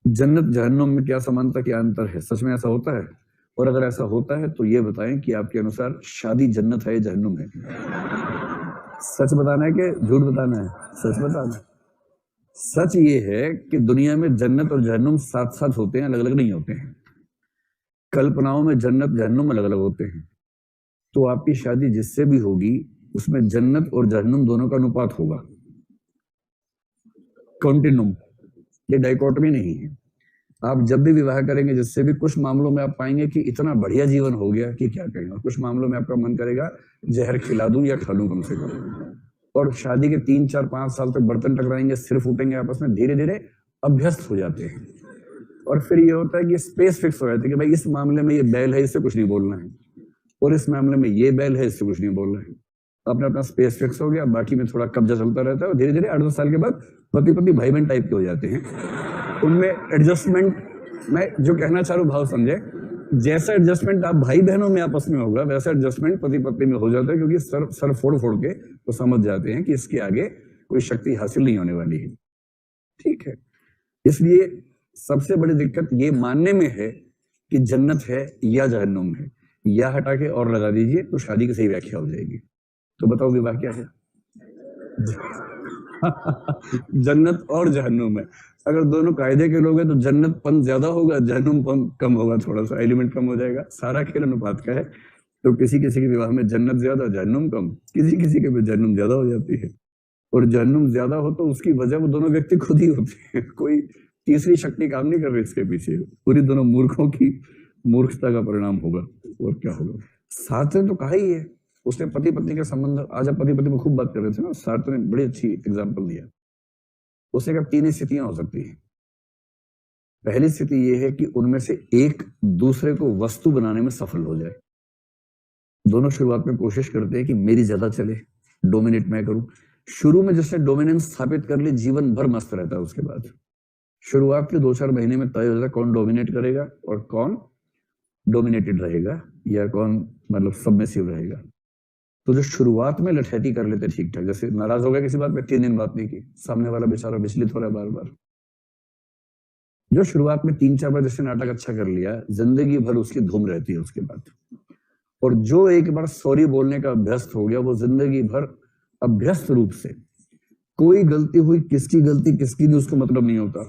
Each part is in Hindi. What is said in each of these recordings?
जन्नत जहन्नुम में क्या समानता, क्या अंतर है? सच में ऐसा होता है? और अगर ऐसा होता है तो ये बताएं कि आपके अनुसार शादी जन्नत है या जहन्नुम है? सच बताना है कि झूठ बताना है? सच बताना है। सच ये है कि दुनिया में जन्नत और जहन्नुम साथ साथ होते हैं, अलग अलग नहीं होते हैं। कल्पनाओं में जन्नत जहन्नुम अलग अलग होते हैं। तो आपकी शादी जिससे भी होगी उसमें जन्नत और जहन्नुम दोनों का अनुपात होगा, कॉन्टिन्यूम। ये डाइकोटमी नहीं है। आप जब भी विवाह करेंगे जिससे भी, कुछ मामलों में आप पाएंगे कि इतना बढ़िया जीवन हो गया कि क्या कहें, और कुछ मामलों में आपका मन करेगा जहर खिला दूं या खा लूं कम से कम। और शादी के 3 4 5 साल तक बर्तन टकराएंगे, सिर फूटेंगे आपस में, धीरे धीरे अभ्यस्त हो जाते हैं। और फिर ये होता है कि स्पेस फिक्स हो जाती है कि भाई इस मामले में ये बैल है, इससे कुछ नहीं बोलना है, और इस मामले में ये बैल है, इससे कुछ नहीं बोलना है। अपना अपना स्पेस फिक्स हो गया, बाकी में थोड़ा कब्जा चलता रहता है, और धीरे धीरे 8 10 साल के बाद पति पति भाई बहन टाइप के हो जाते हैं। उनमें एडजस्टमेंट, मैं जो कहना चाह रहा हूं भाव समझे, जैसा एडजस्टमेंट आप भाई बहनों में आपस में होगा वैसा एडजस्टमेंट पति पत्नी में हो जाता है, क्योंकि सर सर फोड़ फोड़ के वो समझ जाते हैं कि इसके आगे कोई शक्ति हासिल नहीं होने वाली है। ठीक है। इसलिए सबसे बड़ी दिक्कत ये मानने में है कि जन्नत है या जहन्नुम है, या हटा के और लगा दीजिए तो शादी की सही व्याख्या हो जाएगी। तो बताओ विवाह क्या है? जन्नत और जहन्नुम है। अगर दोनों कायदे के लोग हैं तो जन्नत पन ज्यादा होगा, जहन्नुम पन कम होगा, थोड़ा सा एलिमेंट कम हो जाएगा। सारा खेल अनुपात का है। तो किसी किसी के विवाह में जन्नत ज्यादा जहन्नुम कम, किसी किसी के में जहन्नुम ज्यादा हो जाती है। और जहन्नुम ज्यादा हो तो उसकी वजह वो दोनों व्यक्ति खुद ही होते हैं, कोई तीसरी शक्ति काम नहीं कर रही इसके पीछे। पूरी दोनों मूर्खों की मूर्खता का परिणाम होगा, और क्या होगा। साथ ने तो कहा ही है, उसने पति पत्नी के संबंध, आज आप पति पत्नी में खूब बात कर रहे थे ना, सार्थ ने बड़ी अच्छी एग्जाम्पल दिया। उसने कहा 3 स्थितियां हो सकती हैं। पहली स्थिति यह है कि उनमें से एक दूसरे को वस्तु बनाने में सफल हो जाए। दोनों शुरुआत में कोशिश करते हैं कि मेरी ज्यादा चले, डोमिनेट मैं करूं। शुरू में जिसने डोमिनेंस स्थापित कर ली जीवन भर मस्त रहता है, उसके बाद शुरुआत के 2 4 महीने में तय हो जाता है कौन डोमिनेट करेगा और कौन डोमिनेटेड रहेगा, या कौन मतलब सबमिसिव रहेगा। तो जो शुरुआत में लठैती कर लेते ठीक ठाक, जैसे नाराज हो गया किसी बात पे, 3 दिन बात नहीं की, सामने वाला बेचारा विचलित हो रहा है बार बार। जो शुरुआत में 3 4 बार जैसे नाटक अच्छा कर लिया, जिंदगी भर उसकी धूम रहती है उसके बाद। और जो एक बार सॉरी बोलने का अभ्यस्त हो गया, वो जिंदगी भर अभ्यस्त रूप से, कोई गलती हुई, किसकी गलती किसकी नहीं, उसको मतलब नहीं होता।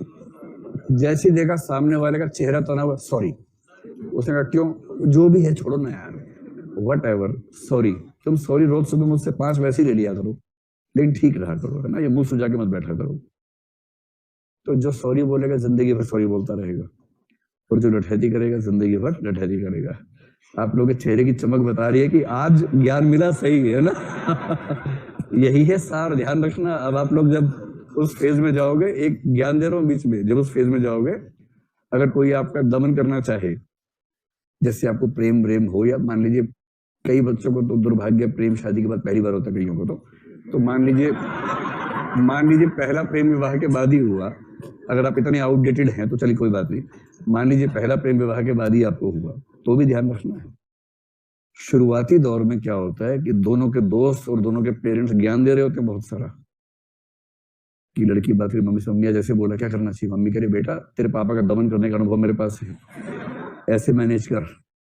जैसे देखा सामने वाले का चेहरा तना हुआ, सॉरी। उसने कहा क्यों? जो भी है छोड़ो ना यार, वट एवर, सॉरी। तुम सॉरी रोज सुबह मुझसे 5 वैसे ही ले लिया करो, लेकिन ठीक रहा करो, है ना, ये मुंह सुझा के मत बैठा करो। तो जो सॉरी बोलेगा जिंदगी भर सॉरी बोलता रहेगा, और जो लठैती करेगा जिंदगी भर लठैती करेगा। आप लोगों के चेहरे की चमक बता रही है कि आज ज्ञान मिला, सही है ना। यही है सार, ध्यान रखना। अब आप लोग जब उस फेज में जाओगे, एक ज्ञान दे रहा हूं बीच में, जब उस फेज में जाओगे, अगर कोई आपका दमन करना चाहे, जैसे आपको प्रेम प्रेम हो, या मान लीजिए कई बच्चों को तो दुर्भाग्य प्रेम शादी के बाद पहली बार होता है, कईयों को तो मान लीजिए पहला प्रेम विवाह के बाद ही हुआ। अगर आप इतने आउटडेटेड हैं तो चलिए कोई बात नहीं, मान लीजिए पहला प्रेम विवाह के बाद ही आपको हुआ, तो भी ध्यान रखना है। शुरुआती दौर में क्या होता है कि दोनों के दोस्त और दोनों के पेरेंट्स ज्ञान दे रहे होते हैं बहुत सारा, कि लड़की बात करी मम्मी से, मम्मी जैसे बोला क्या करना चाहिए, मम्मी कह रही बेटा तेरे पापा का दमन करने का अनुभव मेरे पास है, ऐसे मैनेज कर,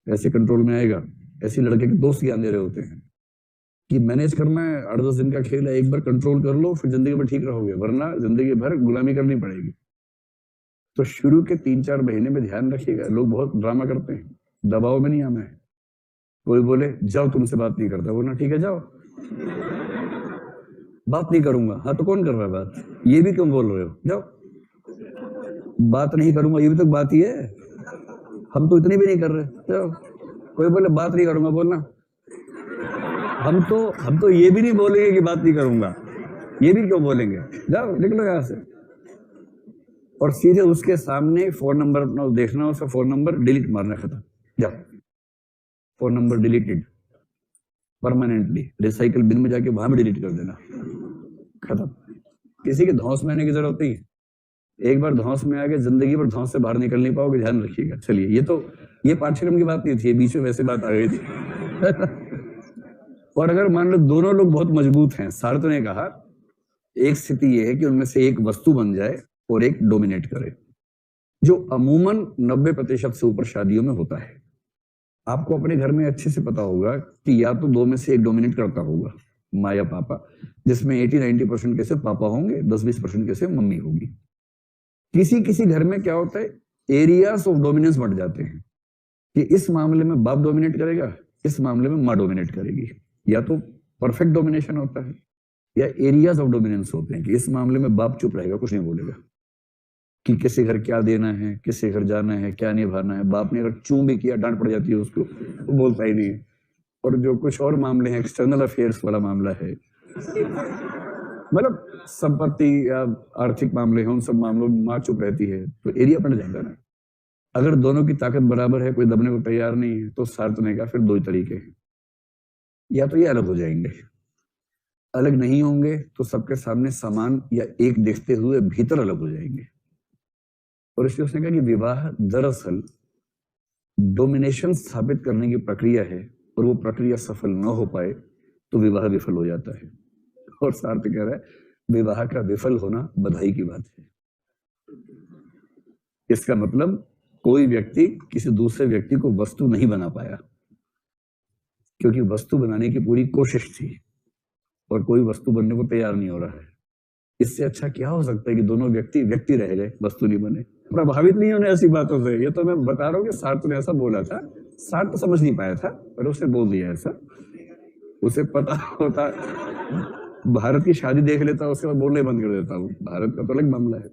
ऐसे कंट्रोल में आएगा। ऐसे लड़के के दोस्त ज्ञान दे रहे होते हैं कि मैनेज करना है, 8 10 दिन का खेल है, एक बार कंट्रोल कर लो फिर जिंदगी में ठीक रहोगे, वरना जिंदगी भर गुलामी करनी पड़ेगी। तो शुरू के 3 4 महीने में ध्यान रखिएगा, लोग बहुत ड्रामा करते हैं, दबाव में नहीं आना है। कोई बोले जाओ तुमसे बात नहीं करता, बोलना ठीक है जाओ, बात नहीं करूंगा। हाँ तो कौन कर रहा है बात? ये भी क्यों बोल रहे हो, जाओ। बात नहीं करूंगा ये भी तो बात ही है, हम तो इतनी भी नहीं कर रहे, जाओ। कोई बोले बात नहीं करूंगा, बोलना हम तो ये भी नहीं बोलेंगे कि बात नहीं करूंगा, ये भी क्यों बोलेंगे, जाओ निकलो यहां से। और सीधे उसके सामने फोन नंबर अपना देखना, उसका फोन नंबर डिलीट मारना, खत्म, जाओ phone number deleted, permanently recycle bin में जाके वहां भी डिलीट कर देना, खत्म। किसी के धौंस में आने की जरूरत नहीं है। एक बार धौंस में आ गए जिंदगी भर धौंस से बाहर निकल नहीं पाओगे, ध्यान रखिएगा। चलिए, ये पाठ्यक्रम की बात नहीं थी, बीच में वैसे बात आ गई थी। और अगर मान लो दोनों लोग बहुत मजबूत हैं, सार्थ ने कहा एक स्थिति यह है कि उनमें से एक वस्तु बन जाए और एक डोमिनेट करे। जो अमूमन 90% से ऊपर शादियों में होता है। आपको अपने घर में अच्छे से पता होगा कि या तो दो में से एक डोमिनेट करता होगा, माँ या पापा, जिसमें 80-90% कैसे पापा होंगे, 10-20% कैसे मम्मी होगी। किसी किसी घर में क्या होता है, एरियाज ऑफ डोमिनेंस बढ़ जाते हैं कि इस मामले में बाप डोमिनेट करेगा, इस मामले में माँ डोमिनेट करेगी। या तो परफेक्ट डोमिनेशन होता है या एरियाज ऑफ डोमिनेंस होते हैं कि इस मामले में बाप चुप रहेगा, कुछ नहीं बोलेगा कि किसी घर क्या देना है, किसी घर जाना है, क्या निभाना है। बाप ने अगर चू भी किया डांट पड़ जाती है उसको, वो बोलता ही नहीं है। और जो कुछ और मामले हैं, एक्सटर्नल अफेयर्स वाला मामला है, मतलब संपत्ति या आर्थिक मामले हैं, उन सब मामलों में माँ चुप रहती है, तो एरिया बढ़ जाएगा ना। अगर दोनों की ताकत बराबर है, कोई दबने को तैयार नहीं है, तो सार्थने का फिर दो ही तरीके हैं, या तो ये अलग हो जाएंगे, अलग नहीं होंगे तो सबके सामने समान या एक देखते हुए भीतर अलग हो जाएंगे। और इसलिए उसने कहा कि विवाह दरअसल डोमिनेशन स्थापित करने की प्रक्रिया है, और वो प्रक्रिया सफल न हो पाए तो विवाह विफल हो जाता है। और सार्थ कह रहा है विवाह का विफल होना बधाई की बात है। इसका मतलब कोई व्यक्ति किसी दूसरे व्यक्ति को वस्तु नहीं बना पाया, क्योंकि वस्तु बनाने की पूरी कोशिश थी और कोई वस्तु बनने को तैयार नहीं हो रहा है। इससे अच्छा क्या हो सकता है कि दोनों व्यक्ति व्यक्ति रह गए, वस्तु नहीं बने। प्रभावित नहीं होने ऐसी बातों से। ये तो मैं बता रहा हूँ कि सार्थ ने ऐसा बोला था, सार्थ समझ नहीं पाया था पर उसने बोल दिया ऐसा। उसे पता होता, भारत की शादी देख लेता, उसके बाद बोलने बंद कर देता हूँ। भारत का तो अलग मामला है।